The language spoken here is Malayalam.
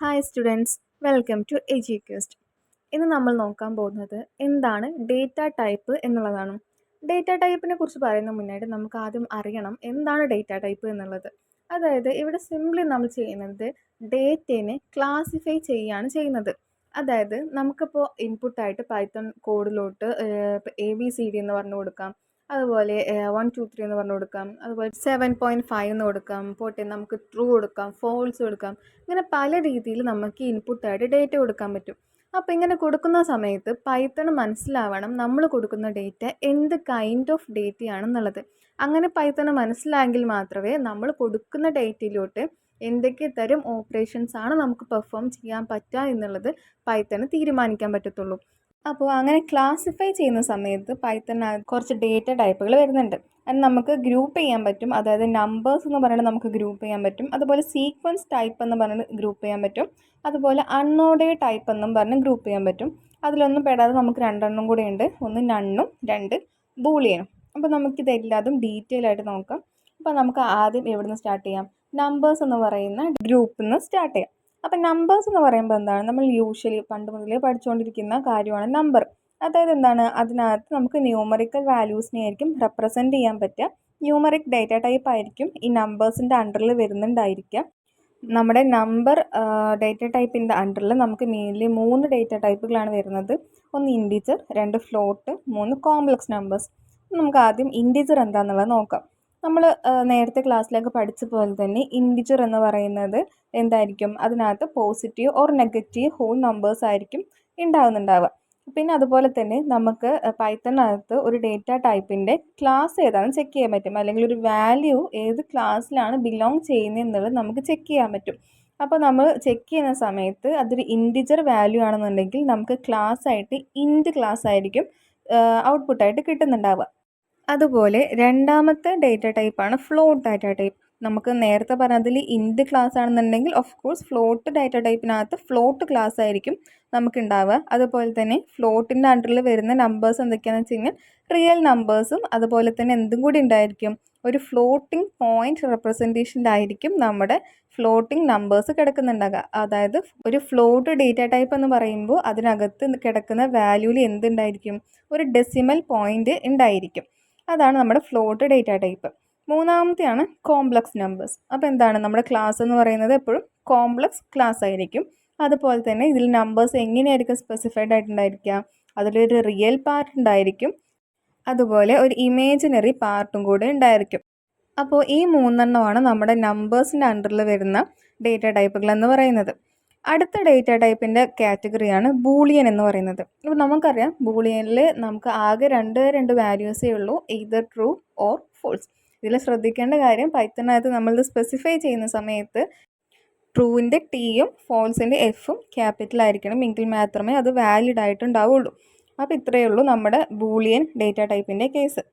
Hi students, welcome to EduQuest. ഇന്ന് നമ്മൾ നോക്കാൻ പോകുന്നത് എന്താണ് ഡേറ്റ ടൈപ്പ് എന്നുള്ളതാണ്. ഡേറ്റ ടൈപ്പിനെ കുറിച്ച് പറയുന്ന മുന്നായിട്ട് നമുക്ക് ആദ്യം അറിയണം എന്താണ് ഡേറ്റ ടൈപ്പ് എന്നുള്ളത്. അതായത് ഇവിടെ സിംപ്ലി നമ്മൾ ചെയ്യുന്നത് ഡേറ്റയെ ക്ലാസിഫൈ ചെയ്യുകയാണ് ചെയ്യുന്നത്. അതായത് നമുക്കിപ്പോൾ ഇൻപുട്ടായിട്ട് പൈത്തൺ കോഡിലോട്ട് ABCD എന്ന് പറഞ്ഞു കൊടുക്കാം, അതുപോലെ 1 2 3 എന്ന് പറഞ്ഞു കൊടുക്കാം, അതുപോലെ 7.5 എന്ന് കൊടുക്കാം, പോട്ടെ നമുക്ക് ട്രൂ കൊടുക്കാം, ഫോൾസ് കൊടുക്കാം. ഇങ്ങനെ പല രീതിയിൽ നമുക്ക് ഇൻപുട്ടായിട്ട് ഡേറ്റ കൊടുക്കാൻ പറ്റും. അപ്പോൾ ഇങ്ങനെ കൊടുക്കുന്ന സമയത്ത് പൈത്തൺ മനസ്സിലാവണം നമ്മൾ കൊടുക്കുന്ന ഡേറ്റ എന്ത് കൈൻഡ് ഓഫ് ഡേറ്റയാണെന്നുള്ളത്. അങ്ങനെ പൈത്തൺ മനസ്സിലായെങ്കിൽ മാത്രമേ നമ്മൾ കൊടുക്കുന്ന ഡേറ്റയിലോട്ട് എന്തൊക്കെ തരം ഓപ്പറേഷൻസ് ആണ് നമുക്ക് പെർഫോം ചെയ്യാൻ പറ്റുക എന്നുള്ളത് പൈത്തണ് തീരുമാനിക്കാൻ പറ്റത്തുള്ളൂ. അപ്പോൾ അങ്ങനെ ക്ലാസിഫൈ ചെയ്യുന്ന സമയത്ത് പൈത്തണിനകത്ത് കുറച്ച് ഡേറ്റ ടൈപ്പുകൾ വരുന്നുണ്ട്. അത് നമുക്ക് ഗ്രൂപ്പ് ചെയ്യാൻ പറ്റും. അതായത് നമ്പേഴ്സ് എന്ന് പറഞ്ഞിട്ട് നമുക്ക് ഗ്രൂപ്പ് ചെയ്യാൻ പറ്റും. അതുപോലെ സീക്വൻസ് ടൈപ്പ് എന്ന് പറഞ്ഞിട്ട് ഗ്രൂപ്പ് ചെയ്യാൻ പറ്റും. അതുപോലെ അൺഓർഡേർഡ് ടൈപ്പ് എന്നും പറഞ്ഞ് ഗ്രൂപ്പ് ചെയ്യാൻ പറ്റും. അതിലൊന്നും പെടാതെ നമുക്ക് രണ്ടെണ്ണം കൂടെ ഉണ്ട്. ഒന്ന് നണ്ണും, രണ്ട് ബൂളിയനും. അപ്പോൾ നമുക്കിതെല്ലാതും ഡീറ്റെയിൽ ആയിട്ട് നോക്കാം. അപ്പോൾ നമുക്ക് ആദ്യം എവിടെ നിന്ന് സ്റ്റാർട്ട് ചെയ്യാം? നമ്പേഴ്സ് എന്ന് പറയുന്ന ഗ്രൂപ്പിൽ നിന്ന് സ്റ്റാർട്ട് ചെയ്യാം. അപ്പം നമ്പേഴ്സ് എന്ന് പറയുമ്പോൾ എന്താണ്, നമ്മൾ യൂഷ്വലി പണ്ട് മുതലേ പഠിച്ചുകൊണ്ടിരിക്കുന്ന കാര്യമാണ് നമ്പർ. അതായത് എന്താണ്, അതിനകത്ത് നമുക്ക് ന്യൂമറിക്കൽ വാല്യൂസിനെ ആയിരിക്കും റെപ്രസെൻറ്റ് ചെയ്യാൻ പറ്റുക. ന്യൂമറിക് ഡേറ്റ ടൈപ്പ് ആയിരിക്കും ഈ നമ്പേഴ്സിൻ്റെ അണ്ടറിൽ വരുന്നുണ്ടായിരിക്കുക. നമ്മുടെ നമ്പർ ഡേറ്റ ടൈപ്പിൻ്റെ അണ്ടറിൽ നമുക്ക് മെയിൻലി 3 ഡേറ്റ ടൈപ്പുകളാണ് വരുന്നത്. ഒന്ന് ഇൻഡിജർ, 2 ഫ്ലോട്ട്, 3 കോംപ്ലക്സ് നമ്പേഴ്സ്. നമുക്ക് ആദ്യം ഇൻഡിജർ എന്താണെന്നുള്ളത് നോക്കാം. നമ്മൾ നേരത്തെ ക്ലാസ്സിലൊക്കെ പഠിച്ച പോലെ തന്നെ ഇൻഡിജർ എന്ന് പറയുന്നത് എന്തായിരിക്കും, അതിനകത്ത് positive or negative whole numbers ആയിരിക്കും ഉണ്ടാവുക. പിന്നെ അതുപോലെ തന്നെ നമുക്ക് പൈത്തണിനകത്ത് ഒരു ഡേറ്റ ടൈപ്പിൻ്റെ ക്ലാസ് ഏതാണെന്ന് ചെക്ക് ചെയ്യാൻ പറ്റും, അല്ലെങ്കിൽ ഒരു വാല്യൂ ഏത് ക്ലാസ്സിലാണ് ബിലോങ് ചെയ്യുന്നത് എന്നുള്ളത് നമുക്ക് ചെക്ക് ചെയ്യാൻ പറ്റും. അപ്പോൾ നമ്മൾ ചെക്ക് ചെയ്യുന്ന സമയത്ത് അതൊരു ഇൻഡിജർ വാല്യൂ ആണെന്നുണ്ടെങ്കിൽ നമുക്ക് ക്ലാസ് ആയിട്ട് ഇൻഡ് ക്ലാസ് ആയിരിക്കും ഔട്ട്പുട്ടായിട്ട് കിട്ടുന്നുണ്ടാവുക. അതുപോലെ രണ്ടാമത്തെ ഡേറ്റ ടൈപ്പാണ് ഫ്ലോട്ട് ഡാറ്റ ടൈപ്പ്. നമുക്ക് നേരത്തെ പറഞ്ഞതിൽ ഇൻഡ് ക്ലാസ് ആണെന്നുണ്ടെങ്കിൽ ഓഫ് കോഴ്സ് ഫ്ലോട്ട് ഡാറ്റ ടൈപ്പിനകത്ത് ഫ്ലോട്ട് ക്ലാസ് ആയിരിക്കും നമുക്ക് ഉണ്ടാവുക. അതുപോലെ തന്നെ ഫ്ലോട്ടിൻ്റെ അണ്ടറിൽ വരുന്ന നമ്പേഴ്സ് എന്തൊക്കെയാണെന്ന് വെച്ച് കഴിഞ്ഞാൽ റിയൽ നമ്പേഴ്സും അതുപോലെ തന്നെ എന്തും കൂടി ഉണ്ടായിരിക്കും, ഒരു ഫ്ലോട്ടിംഗ് പോയിന്റ് റെപ്രസെൻറ്റേഷനിലായിരിക്കും നമ്മുടെ ഫ്ലോട്ടിംഗ് നമ്പേഴ്സ് കിടക്കുന്നുണ്ടാകുക. അതായത് ഒരു ഫ്ലോട്ട് ഡേറ്റ ടൈപ്പ് എന്ന് പറയുമ്പോൾ അതിനകത്ത് കിടക്കുന്ന വാല്യൂവിൽ എന്തുണ്ടായിരിക്കും, ഒരു ഡെസിമൽ പോയിന്റ് ഉണ്ടായിരിക്കും. അതാണ് നമ്മുടെ ഫ്ലോട്ട് ഡേറ്റ ടൈപ്പ്. മൂന്നാമത്തെയാണ് കോംപ്ലക്സ് നമ്പേഴ്സ്. അപ്പോൾ എന്താണ്, നമ്മുടെ ക്ലാസ് എന്ന് പറയുന്നത് എപ്പോഴും കോംപ്ലക്സ് ക്ലാസ് ആയിരിക്കും. അതുപോലെ തന്നെ ഇതിൽ നമ്പേഴ്സ് എങ്ങനെയായിരിക്കും സ്പെസിഫൈഡ് ആയിട്ടുണ്ടായിരിക്കുക, അതിലൊരു റിയൽ പാർട്ട് ഉണ്ടായിരിക്കും, അതുപോലെ ഒരു ഇമേജിനറി പാർട്ടും കൂടെ ഉണ്ടായിരിക്കും. അപ്പോൾ ഈ 3 നമ്മുടെ നമ്പേഴ്സിൻ്റെ അണ്ടറിൽ വരുന്ന ഡേറ്റ ടൈപ്പുകൾ എന്ന് പറയുന്നത്. അടുത്ത ഡേറ്റ ടൈപ്പിൻ്റെ കാറ്റഗറിയാണ് ബൂളിയൻ എന്ന് പറയുന്നത്. ഇപ്പോൾ നമുക്കറിയാം ബൂളിയനിൽ നമുക്ക് ആകെ രണ്ട് വാല്യൂസേ ഉള്ളൂ, എയ്തർ ട്രൂ ഓർ ഫോൾസ്. ഇതിൽ ശ്രദ്ധിക്കേണ്ട കാര്യം, പൈത്തണിനകത്ത് നമ്മളിത് സ്പെസിഫൈ ചെയ്യുന്ന സമയത്ത് ട്രൂവിൻ്റെ ടിയും ഫോൾസിൻ്റെ എഫും ക്യാപിറ്റലായിരിക്കണം, എങ്കിൽ മാത്രമേ അത് വാലിഡ് ആയിട്ടുണ്ടാവുള്ളൂ. അപ്പോൾ ഇത്രയേ ഉള്ളൂ നമ്മുടെ ബൂളിയൻ ഡേറ്റ ടൈപ്പിൻ്റെ കേസ്.